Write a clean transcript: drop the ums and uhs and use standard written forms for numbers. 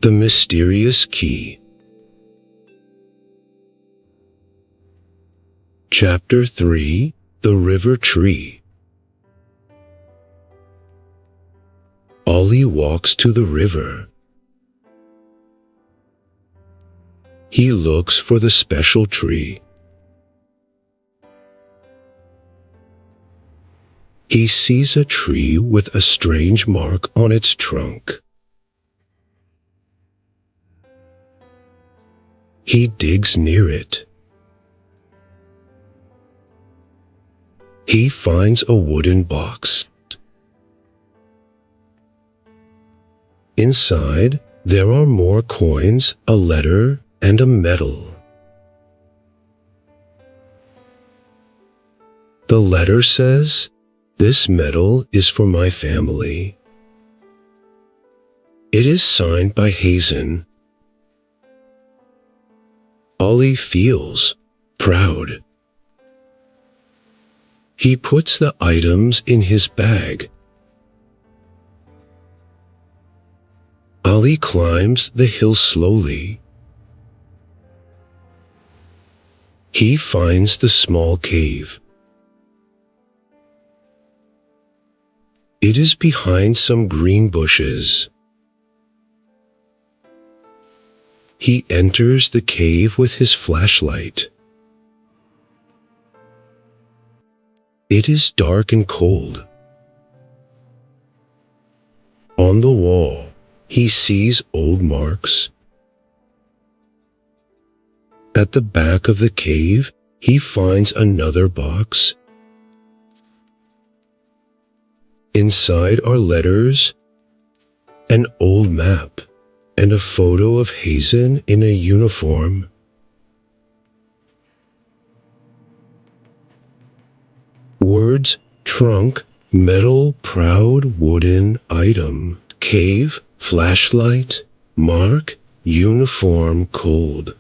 The Mysterious Key. Chapter 3. The River Tree. Ollie walks to the river. He looks for the special tree. He sees a tree with a strange mark on its trunk. He digs near it. He finds a wooden box. Inside, there are more coins, a letter, and a medal. The letter says, "This medal is for my family." It is signed by Hazen. Ollie feels proud. He puts the items in his bag. Ollie climbs the hill slowly. He finds the small cave. It is behind some green bushes. He enters the cave with his flashlight. It is dark and cold. On the wall, he sees old marks. At the back of the cave, he finds another box. Inside are letters, an old map, and a photo of Hazen in a uniform. Words: trunk, metal, proud, wooden, item, cave, flashlight, mark, uniform, cold.